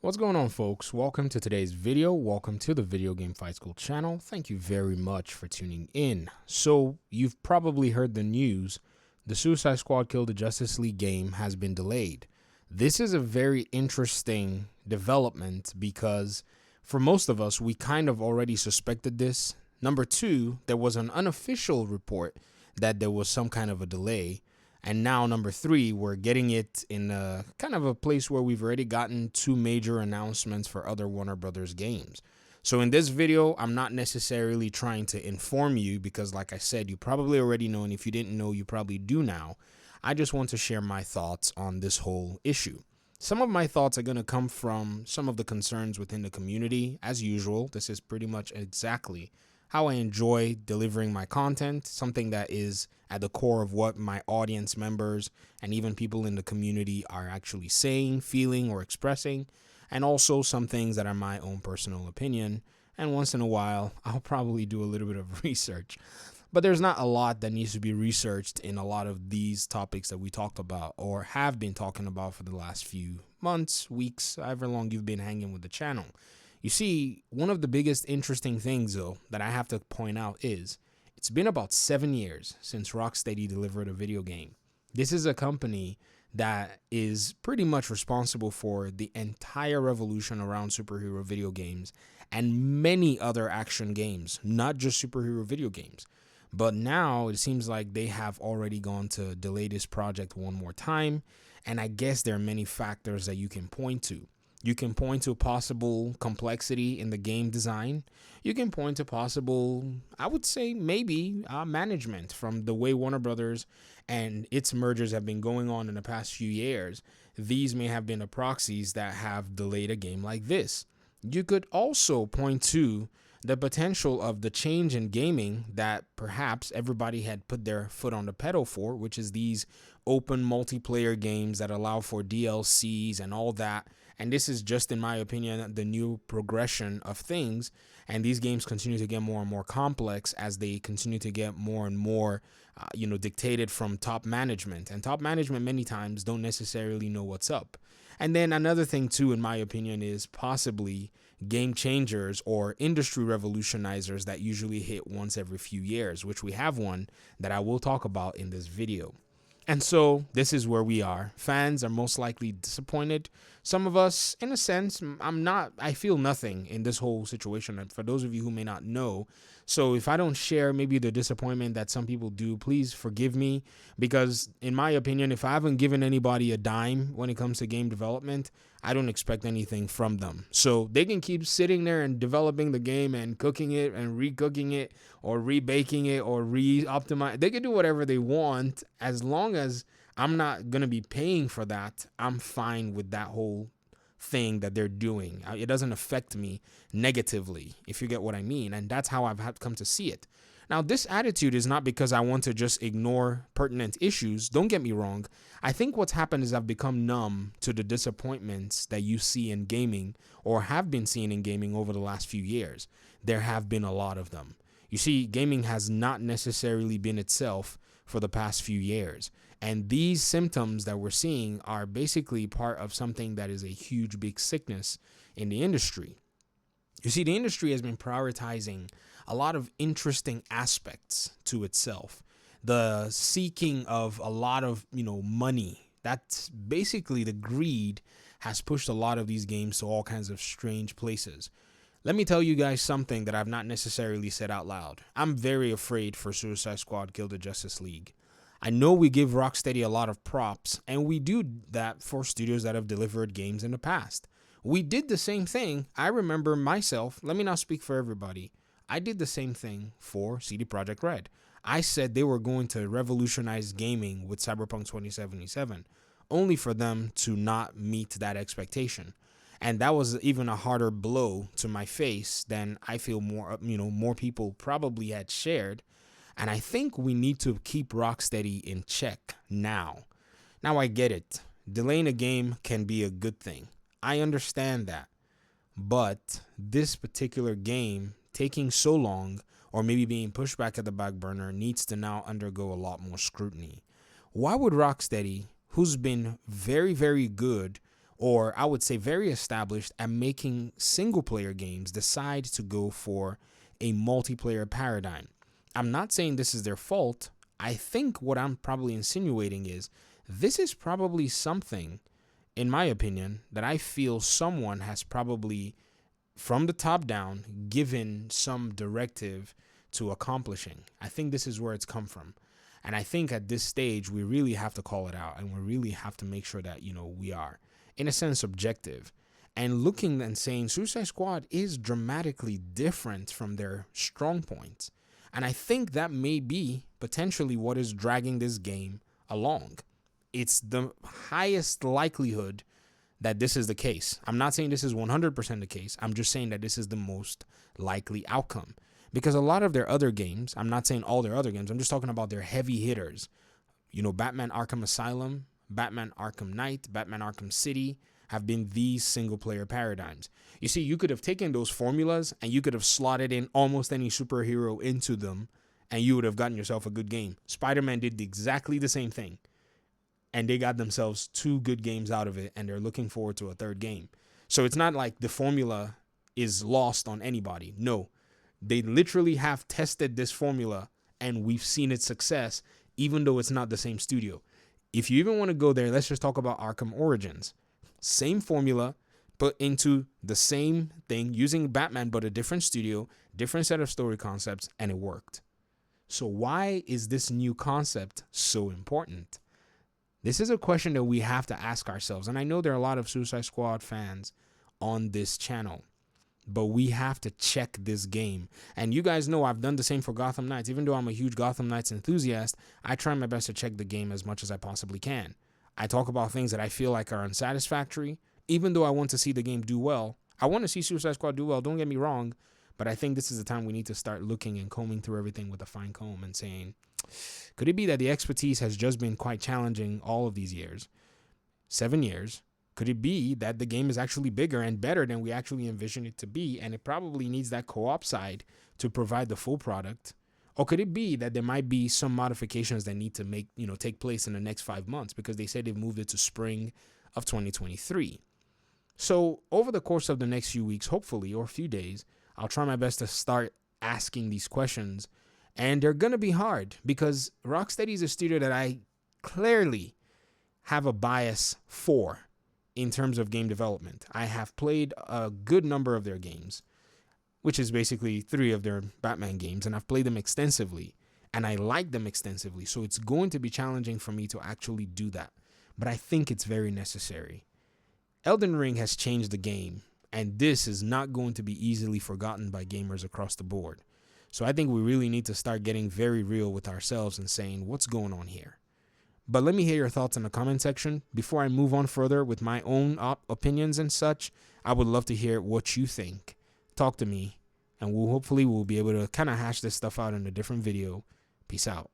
What's going on, folks? Welcome to today's video. Welcome to the Video Game Fight School channel. Thank you very much for tuning in. So, you've probably heard the news. The Suicide Squad Kill the Justice League game has been delayed. This is a very interesting development because for most of us, we kind of already suspected this. Number two, there was an unofficial report that there was some kind of a delay. And now, number three, we're getting it in a kind of a place where we've already gotten two major announcements for other Warner Brothers games. So in this video, I'm not necessarily trying to inform you because, like I said, you probably already know. And if you didn't know, you probably do now. I just want to share my thoughts on this whole issue. Some of my thoughts are going to come from some of the concerns within the community. As usual, this is pretty much exactly how I enjoy delivering my content, something that is at the core of what my audience members and even people in the community are actually saying, feeling, or expressing, and also some things that are my own personal opinion. And once in a while, I'll probably do a little bit of research. But there's not a lot that needs to be researched in a lot of these topics that we talked about or have been talking about for the last few months, weeks, however long you've been hanging with the channel. You see, one of the biggest interesting things, though, that I have to point out is it's been about 7 years since Rocksteady delivered a video game. This is a company that is pretty much responsible for the entire revolution around superhero video games and many other action games, not just superhero video games. But now it seems like they have already gone to delay this project one more time. And I guess there are many factors that you can point to. You can point to possible complexity in the game design. You can point to possible, I would say maybe, management from the way Warner Brothers and its mergers have been going on in the past few years. These may have been the proxies that have delayed a game like this. You could also point to the potential of the change in gaming that perhaps everybody had put their foot on the pedal for, which is these open multiplayer games that allow for DLCs and all that. And this is just, in my opinion, the new progression of things. And these games continue to get more and more complex as they continue to get more and more, dictated from top management. And top management many times don't necessarily know what's up. And then another thing, too, in my opinion, is possibly game changers or industry revolutionizers that usually hit once every few years, which we have one that I will talk about in this video. And so this is where we are. Fans are most likely disappointed. Some of us, in a sense, I feel nothing in this whole situation. And for those of you who may not know, so if I don't share maybe the disappointment that some people do, please forgive me. Because in my opinion, if I haven't given anybody a dime when it comes to game development, I don't expect anything from them. So they can keep sitting there and developing the game and cooking it and recooking it or rebaking it or re-optimize. They can do whatever they want as long as I'm not going to be paying for that. I'm fine with that whole thing that they're doing. It doesn't affect me negatively, if you get what I mean. And that's how I've come to see it. Now, this attitude is not because I want to just ignore pertinent issues. Don't get me wrong. I think what's happened is I've become numb to the disappointments that you see in gaming or have been seeing in gaming over the last few years. There have been a lot of them. You see, gaming has not necessarily been itself for the past few years. And these symptoms that we're seeing are basically part of something that is a huge, big sickness in the industry. You see, the industry has been prioritizing a lot of interesting aspects to itself. The seeking of a lot of, money. That's basically the greed has pushed a lot of these games to all kinds of strange places. Let me tell you guys something that I've not necessarily said out loud. I'm very afraid for Suicide Squad Kill the Justice League. I know we give Rocksteady a lot of props, and we do that for studios that have delivered games in the past. We did the same thing. I remember myself, let me not speak for everybody. I did the same thing for CD Projekt Red. I said they were going to revolutionize gaming with Cyberpunk 2077, only for them to not meet that expectation. And that was even a harder blow to my face than I feel more people probably had shared. And I think we need to keep Rocksteady in check now. Now I get it. Delaying a game can be a good thing. I understand that. But this particular game taking so long or maybe being pushed back at the back burner needs to now undergo a lot more scrutiny. Why would Rocksteady, who's been very, very good or I would say very established at making single player games, decide to go for a multiplayer paradigm. I'm not saying this is their fault. I think what I'm probably insinuating is this is probably something, in my opinion, that I feel someone has probably, from the top down, given some directive to accomplishing. I think this is where it's come from. And I think at this stage, we really have to call it out, and we really have to make sure that, we are, in a sense, objective and looking and saying Suicide Squad is dramatically different from their strong points. And I think that may be potentially what is dragging this game along. It's the highest likelihood that this is the case. I'm not saying this is 100% the case. I'm just saying that this is the most likely outcome. Because a lot of their other games, I'm not saying all their other games, I'm just talking about their heavy hitters. Batman Arkham Asylum, Batman Arkham Knight, Batman Arkham City have been these single player paradigms. You see, you could have taken those formulas and you could have slotted in almost any superhero into them and you would have gotten yourself a good game. Spider-Man did exactly the same thing. And they got themselves 2 good games out of it, and they're looking forward to a 3rd game. So it's not like the formula is lost on anybody. No, they literally have tested this formula, and we've seen its success, even though it's not the same studio. If you even want to go there, let's just talk about Arkham Origins. Same formula, put into the same thing, using Batman, but a different studio, different set of story concepts, and it worked. So why is this new concept so important? This is a question that we have to ask ourselves. And I know there are a lot of Suicide Squad fans on this channel, but we have to check this game. And you guys know I've done the same for Gotham Knights. Even though I'm a huge Gotham Knights enthusiast, I try my best to check the game as much as I possibly can. I talk about things that I feel like are unsatisfactory. Even though I want to see the game do well, I want to see Suicide Squad do well, don't get me wrong, but I think this is the time we need to start looking and combing through everything with a fine comb and saying, could it be that the expertise has just been quite challenging all of these years, 7 years? Could it be that the game is actually bigger and better than we actually envision it to be, and it probably needs that co-op side to provide the full product? Or could it be that there might be some modifications that need to take place in the next 5 months, because they said they've moved it to spring of 2023? So over the course of the next few weeks, hopefully, or a few days, I'll try my best to start asking these questions. And they're going to be hard because Rocksteady is a studio that I clearly have a bias for in terms of game development. I have played a good number of their games, which is basically 3 of their Batman games, and I've played them extensively, and I like them extensively. So it's going to be challenging for me to actually do that, but I think it's very necessary. Elden Ring has changed the game, and this is not going to be easily forgotten by gamers across the board. So I think we really need to start getting very real with ourselves and saying, what's going on here? But let me hear your thoughts in the comment section. Before I move on further with my own opinions and such, I would love to hear what you think. Talk to me, and we'll be able to kind of hash this stuff out in a different video. Peace out.